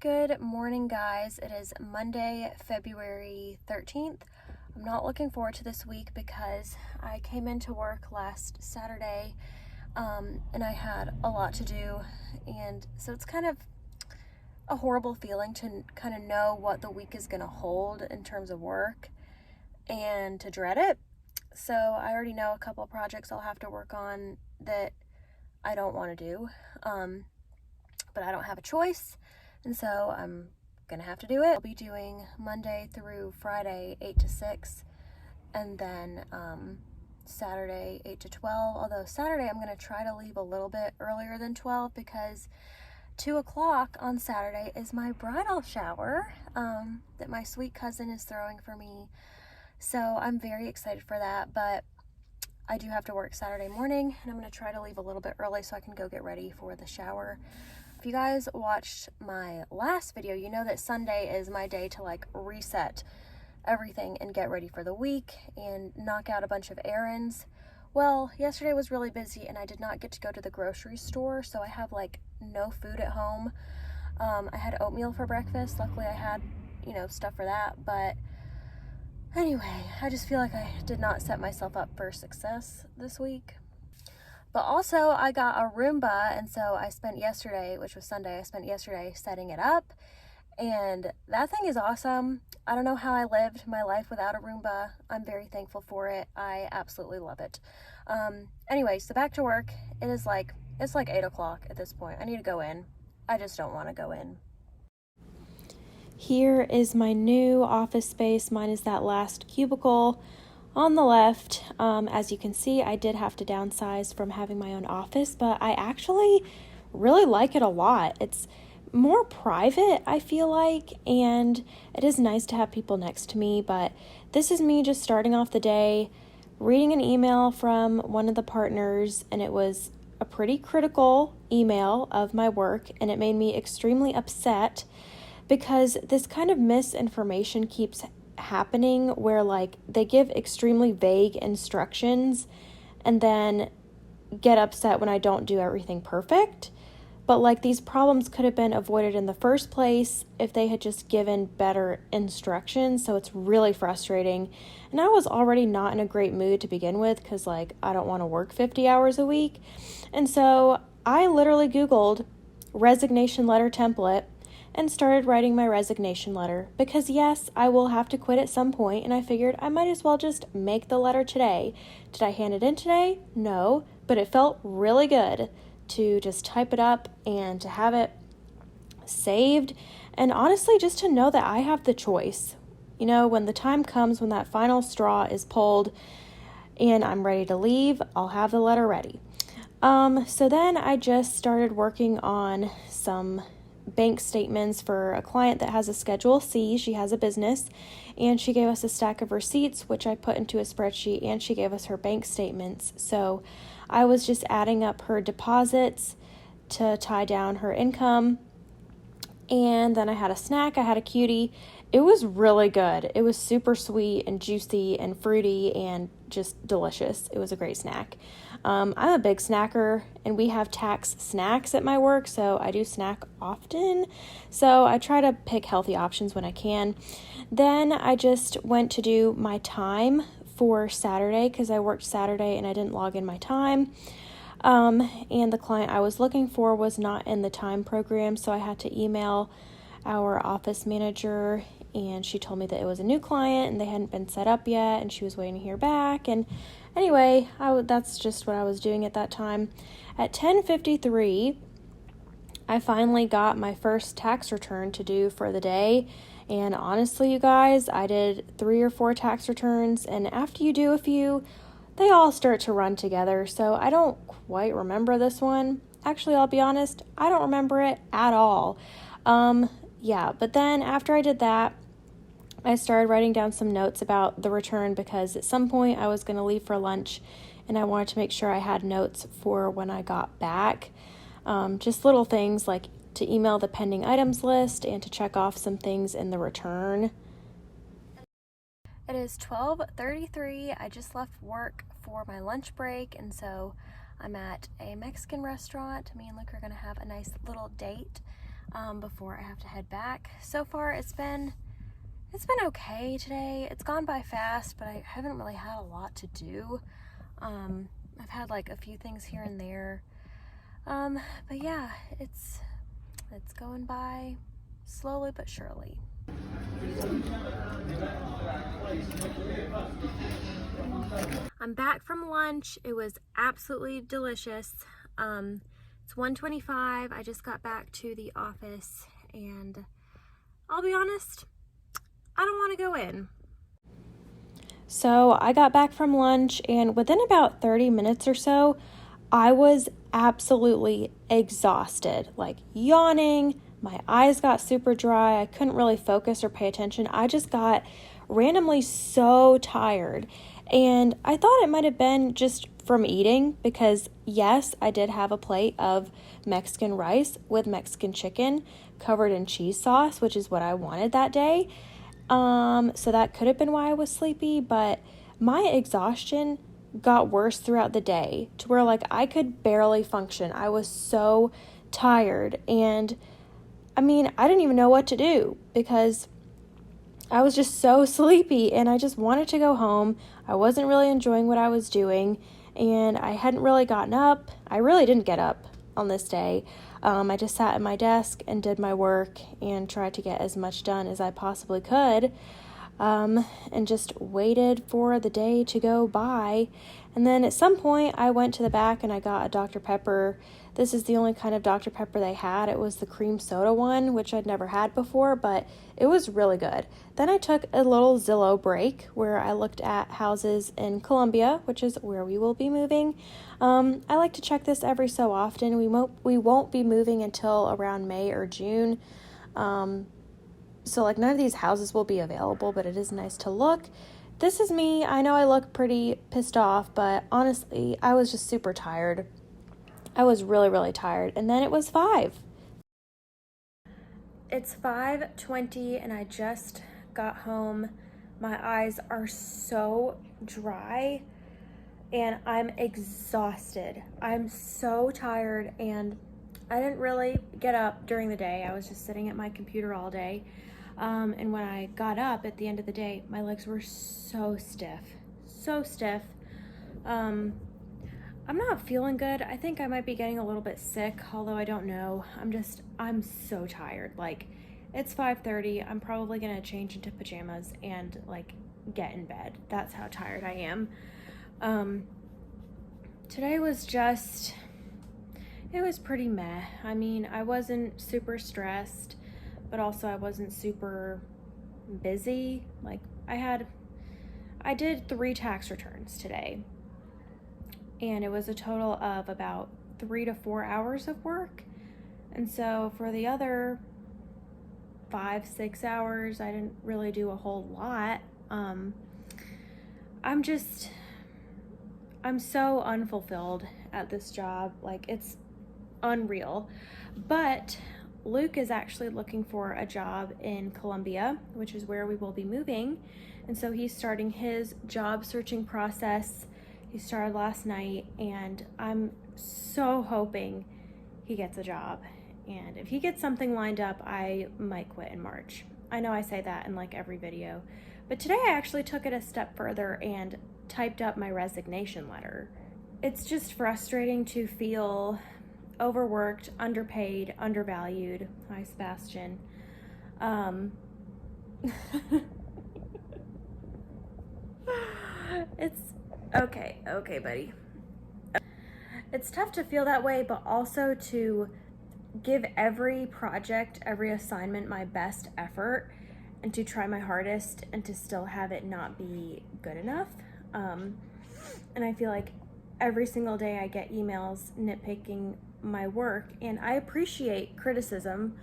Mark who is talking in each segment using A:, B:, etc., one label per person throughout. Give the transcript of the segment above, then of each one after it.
A: Good morning, guys. It is Monday, February 13th. I'm not looking forward to this week because I came into work last Saturday and I had a lot to do, and so it's kind of a horrible feeling to kind of know what the week is going to hold in terms of work and to dread it. So I already know a couple of projects I'll have to work on that I don't want to do, but I don't have a choice. And so I'm going to have to do it. I'll be doing Monday through Friday, 8 to 6, and then Saturday, 8 to 12. Although Saturday, I'm going to try to leave a little bit earlier than 12 because 2 o'clock on Saturday is my bridal shower that my sweet cousin is throwing for me. So I'm very excited for that, but I do have to work Saturday morning, and I'm going to try to leave a little bit early so I can go get ready for the shower. If you guys watched my last video, you know that Sunday is my day to like reset everything and get ready for the week and knock out a bunch of errands. Well, yesterday was really busy and I did not get to go to the grocery store, so I have like no food at home. I had oatmeal for breakfast. Luckily I had, stuff for that, but anyway, I just feel like I did not set myself up for success this week. But also, I got a Roomba, and so I spent yesterday, which was Sunday, setting it up, and that thing is awesome. I don't know how I lived my life without a Roomba. I'm very thankful for it. I absolutely love it. Anyway, so back to work. It's like 8 o'clock at this point. I need to go in. I just don't want to go in. Here is my new office space. Mine is that last cubicle on the left. As you can see, I did have to downsize from having my own office, but I actually really like it a lot. It's more private, I feel like, and it is nice to have people next to me, but this is me just starting off the day, reading an email from one of the partners, and it was a pretty critical email of my work, and it made me extremely upset because this kind of misinformation keeps happening where like they give extremely vague instructions and then get upset when I don't do everything perfect. But like these problems could have been avoided in the first place if they had just given better instructions. So it's really frustrating. And I was already not in a great mood to begin with because like I don't want to work 50 hours a week. And so I literally Googled resignation letter template and started writing my resignation letter because yes, I will have to quit at some point, and I figured I might as well just make the letter today. Did I hand it in today? No, but it felt really good to just type it up and to have it saved, and honestly just to know that I have the choice. When the time comes, when that final straw is pulled and I'm ready to leave, I'll have the letter ready. So then I just started working on some bank statements for a client that has a Schedule C. She has a business, and she gave us a stack of receipts, which I put into a spreadsheet, and she gave us her bank statements. So I was just adding up her deposits to tie down her income, and then I had a snack. I had a cutie. It was really good. It was super sweet and juicy and fruity and just delicious. It was a great snack. I'm a big snacker, and we have tax snacks at my work, so I do snack often. So I try to pick healthy options when I can. Then I just went to do my time for Saturday because I worked Saturday and I didn't log in my time. And the client I was looking for was not in the time program, so I had to email our office manager, and she told me that it was a new client and they hadn't been set up yet and she was waiting to hear back. And anyway, that's just what I was doing at that time. At 10:53, I finally got my first tax return to do for the day. And honestly, you guys, I did 3 or 4 tax returns, and after you do a few, they all start to run together. So I don't quite remember this one. Actually, I'll be honest, I don't remember it at all. But then after I did that, I started writing down some notes about the return because at some point I was going to leave for lunch, and I wanted to make sure I had notes for when I got back. Just little things like to email the pending items list and to check off some things in the return. It is 12:33. I just left work for my lunch break, and so I'm at a Mexican restaurant. Me and Luke are going to have a nice little date. before I have to head back. So far it's been okay today. It's gone by fast, but I haven't really had a lot to do. I've had like a few things here and there. But yeah, it's going by slowly but surely. I'm back from lunch. It was absolutely delicious. It's 1:25. I just got back to the office and I'll be honest, I don't want to go in. So I got back from lunch and within about 30 minutes or so, I was absolutely exhausted, like yawning. My eyes got super dry. I couldn't really focus or pay attention. I just got randomly so tired. And I thought it might have been just from eating because, yes, I did have a plate of Mexican rice with Mexican chicken covered in cheese sauce, which is what I wanted that day. So that could have been why I was sleepy, but my exhaustion got worse throughout the day to where like I could barely function. I was so tired and I mean, I didn't even know what to do because I was just so sleepy and I just wanted to go home. I wasn't really enjoying what I was doing and I hadn't really gotten up. I really didn't get up on this day. I just sat at my desk and did my work and tried to get as much done as I possibly could. And just waited for the day to go by. And then at some point I went to the back and I got a Dr. Pepper. This is the only kind of Dr. Pepper they had. It was the cream soda one, which I'd never had before, but it was really good. Then I took a little Zillow break where I looked at houses in Columbia, which is where we will be moving. I like to check this every so often. We won't be moving until around May or June. So like none of these houses will be available, but it is nice to look. This is me. I know I look pretty pissed off, but honestly, I was just super tired. I was really, really tired. And then it was 5. It's 5:20 and I just got home. My eyes are so dry and I'm exhausted. I'm so tired and I didn't really get up during the day. I was just sitting at my computer all day. And when I got up at the end of the day, my legs were so stiff, so stiff. I'm not feeling good. I think I might be getting a little bit sick, although I don't know. I'm so tired. Like, it's 5:30. I'm probably gonna change into pajamas and like get in bed. That's how tired I am. Today was it was pretty meh. I mean, I wasn't super stressed, but also I wasn't super busy. Like I did 3 tax returns today and it was a total of about 3 to 4 hours of work. And so for the other 5-6 hours, I didn't really do a whole lot. I'm so unfulfilled at this job. Like, it's unreal. But Luke is actually looking for a job in Columbia, which is where we will be moving. And so he's starting his job searching process. He started last night and I'm so hoping he gets a job. And if he gets something lined up, I might quit in March. I know I say that in like every video, but today I actually took it a step further and typed up my resignation letter. It's just frustrating to feel overworked, underpaid, undervalued. Hi, Sebastian. It's okay, buddy. It's tough to feel that way, but also to give every project, every assignment my best effort and to try my hardest and to still have it not be good enough. And I feel like every single day I get emails nitpicking my work, and I appreciate criticism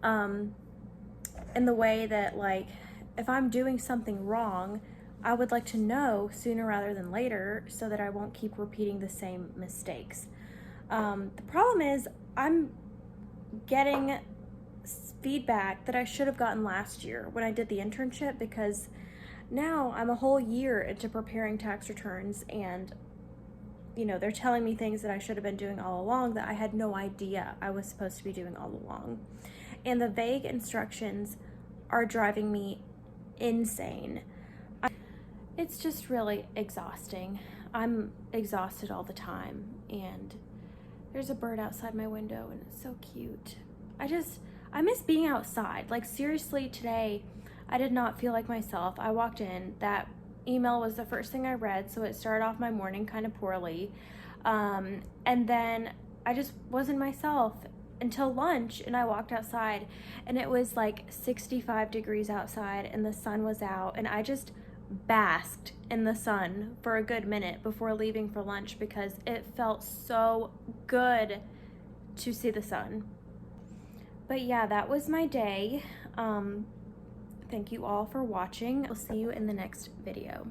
A: in the way that, like, if I'm doing something wrong, I would like to know sooner rather than later so that I won't keep repeating the same mistakes. The problem is I'm getting feedback that I should have gotten last year when I did the internship, because now I'm a whole year into preparing tax returns and they're telling me things that I should have been doing all along that I had no idea I was supposed to be doing all along. and the vague instructions are driving me insane. It's just really exhausting. I'm exhausted all the time, and there's a bird outside my window and it's so cute. I miss being outside. Like, seriously, today I did not feel like myself. I walked in, that email was the first thing I read, so it started off my morning kind of poorly. And then I just wasn't myself until lunch, and I walked outside and it was like 65 degrees outside and the sun was out, and I just basked in the sun for a good minute before leaving for lunch because it felt so good to see the sun. But yeah, that was my day. Thank you all for watching. I'll see you in the next video.